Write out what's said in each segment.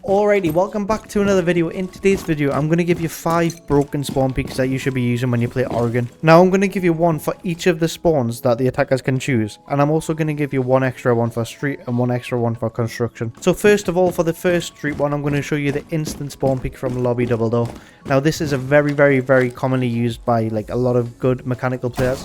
Alrighty, welcome back to another video. In today's video, I'm going to give you 5 broken spawn peaks that you should be using when you play Oregon. Now, I'm going to give you one for each of the spawns that the attackers can choose. And I'm also going to give you one extra one for street and one extra one for construction. So first of all, for the first street one, I'm going to show you the instant spawn peak from Lobby Double Door. Now, this is a very commonly used by like a lot of good mechanical players,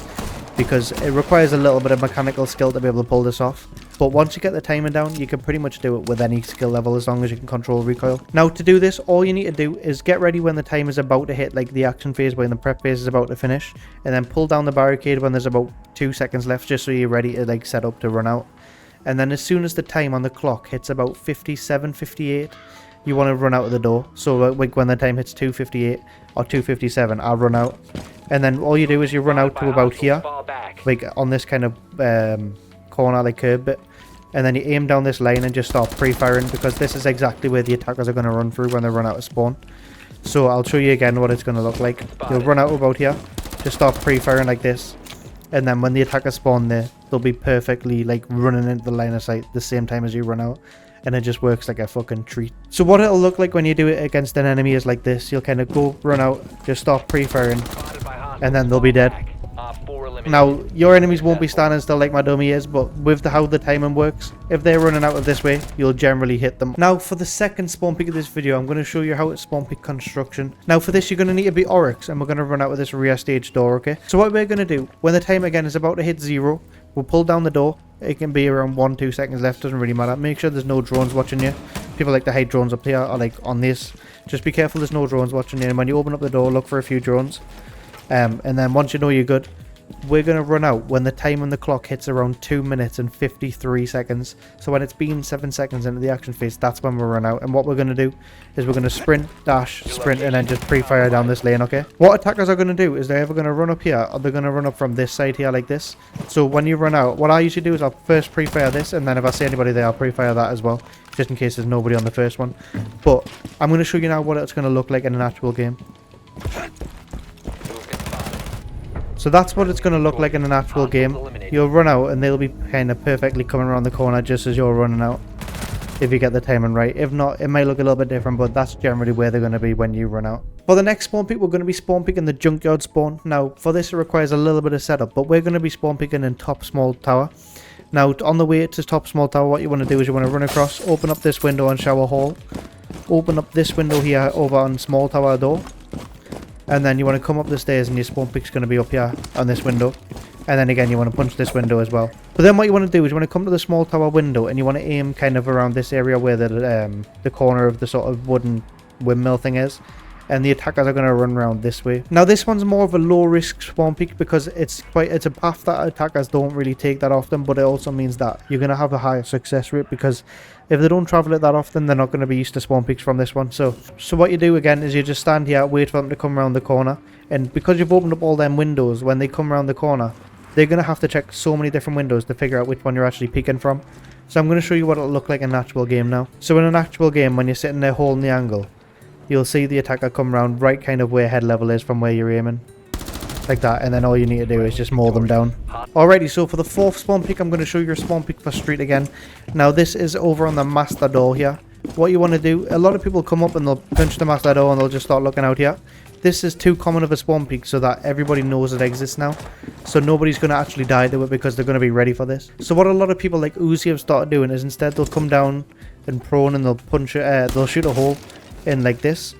because it requires a little bit of mechanical skill to be able to pull this off. But once you get the timing down, you can pretty much do it with any skill level as long as you can control recoil. Now, to do this, all you need to do is get ready when the time is about to hit, like the action phase, when the prep phase is about to finish, and then pull down the barricade when there's about 2 seconds left, just so you're ready to like set up to run out. And then as soon as the time on the clock hits about 57, 58, you want to run out of the door. So like when the time hits 2:58 or 2:57, I'll run out. And then all you do is you run out to about here, like on this kind of corner, like curb bit. And then you aim down this lane and just start pre-firing, because this is exactly where the attackers are going to run through when they run out of spawn. So I'll show you again what it's going to look like. You'll run out about here, just start pre-firing like this. And then when the attackers spawn there, they'll be perfectly like running into the line of sight the same time as you run out. And it just works like a fucking treat. So what it'll look like when you do it against an enemy is like this. You'll kind of go, run out, just start pre-firing, and then they'll be dead. Now, your enemies won't be standing still like my dummy is, but with how the timing works, if they're running out of this way, you'll generally hit them. Now, for the second spawn peak of this video, I'm going to show you how it's spawn peak construction. Now, for this, you're going to need to be Oryx, and we're going to run out of this rear stage door, okay? So what we're going to do, when the time again is about to hit 0, we'll pull down the door. It can be around 1-2 seconds left, doesn't really matter. Make sure there's no drones watching you. People like to hide drones up here, or like on this. Just be careful there's no drones watching you, and when you open up the door, look for a few drones. And then once you know you're good, we're going to run out when the time on the clock hits around 2 minutes and 53 seconds. So when it's been 7 seconds into the action phase, that's when we run out. And what we're going to do is we're going to sprint, dash, sprint, and then just pre-fire down this lane, okay? What attackers are going to do is they're either going to run up here, or they're going to run up from this side here like this. So when you run out, what I usually do is I'll first pre-fire this, and then if I see anybody there, I'll pre-fire that as well, just in case there's nobody on the first one. But I'm going to show you now what it's going to look like in an actual game. So that's what it's going to look like in an actual game. You'll run out and they'll be kind of perfectly coming around the corner just as you're running out, if you get the timing right. If not, it might look a little bit different, but that's generally where they're going to be when you run out. For the next spawn peak, we're going to be spawn peaking the junkyard spawn. Now, for this, it requires a little bit of setup, but we're going to be spawn peaking in top small tower. Now, on the way to top small tower, what you want to do is you want to run across, open up this window on shower hall, open up this window here over on small tower door. And then you want to come up the stairs, and your spawn peak's going to be up here on this window. And then again, you want to punch this window as well. But then what you want to do is you want to come to the small tower window, and you want to aim kind of around this area where the corner of the sort of wooden windmill thing is. And the attackers are going to run around this way. Now, this one's more of a low risk spawn peak, because it's a path that attackers don't really take that often, but it also means that you're going to have a higher success rate, because if they don't travel it that often, they're not going to be used to spawn peaks from this one. So what you do again is you just stand here, wait for them to come around the corner, and because you've opened up all them windows, when they come around the corner, they're going to have to check so many different windows to figure out which one you're actually peeking from. So I'm going to show you what it'll look like in an actual game now. So in an actual game, when you're sitting there holding the angle, you'll see the attacker come around right kind of where head level is from where you're aiming. Like that, and then all you need to do is just mow them down. Alrighty, so for the fourth spawn peak, I'm going to show you a spawn peak for street again. Now, this is over on the master door here. What you want to do, a lot of people come up and they'll punch the master door and they'll just start looking out here. This is too common of a spawn peak so that everybody knows it exists now. So nobody's going to actually die to it, because they're going to be ready for this. So what a lot of people like Uzi have started doing is instead they'll come down and prone and they'll punch it, they'll shoot a hole in like this.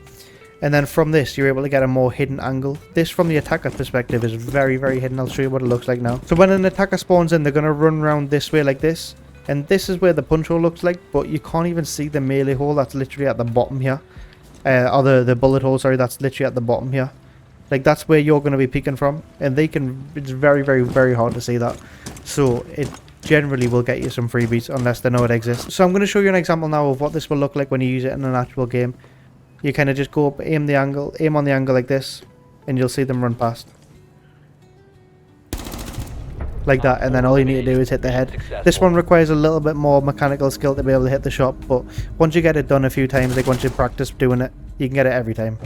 And then from this, you're able to get a more hidden angle. This, from the attacker perspective, is very hidden. I'll show you what it looks like now. So when an attacker spawns in, they're going to run around this way like this. And this is where the punch hole looks like, but you can't even see the melee hole. That's literally at the bottom here. Or the bullet hole, sorry, that's literally at the bottom here. Like, that's where you're going to be peeking from. And they can, it's very hard to see that. So it generally will get you some freebies unless they know it exists. So I'm going to show you an example now of what this will look like when you use it in an actual game. You kind of just go up, aim on the angle like this, and you'll see them run past. Like that, and then all you need to do is hit the head. This one requires a little bit more mechanical skill to be able to hit the shot, but once you get it done a few times, like once you practice doing it, you can get it every time.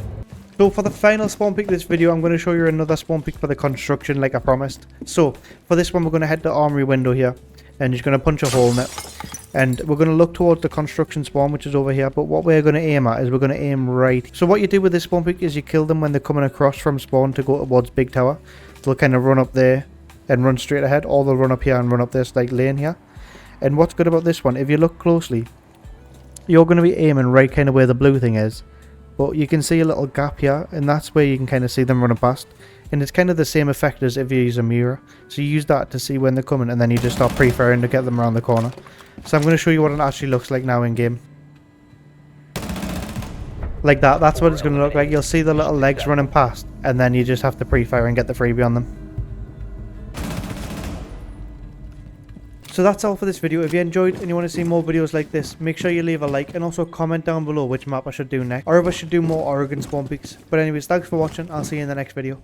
So for the final spawn peak of this video, I'm going to show you another spawn peak for the construction like I promised. So for this one, we're going to head to the armory window here, and you're going to punch a hole in it. And we're going to look towards the construction spawn, which is over here. But what we're going to aim at is we're going to aim right. So what you do with this spawn pick is you kill them when they're coming across from spawn to go towards big tower. They'll kind of run up there and run straight ahead, or they'll run up here and run up this like lane here. And what's good about this one, if you look closely, you're going to be aiming right kind of where the blue thing is. But you can see a little gap here, and that's where you can kind of see them running past. And it's kind of the same effect as if you use a mirror. So you use that to see when they're coming, and then you just start pre-firing to get them around the corner. So I'm going to show you what it actually looks like now in game. Like that, that's what it's going to look like. You'll see the little legs running past, and then you just have to pre-fire and get the freebie on them. So that's all for this video. If you enjoyed and you want to see more videos like this, make sure you leave a like and also comment down below which map I should do next, or if I should do more Oregon spawn peaks. But anyways, thanks for watching. I'll see you in the next video.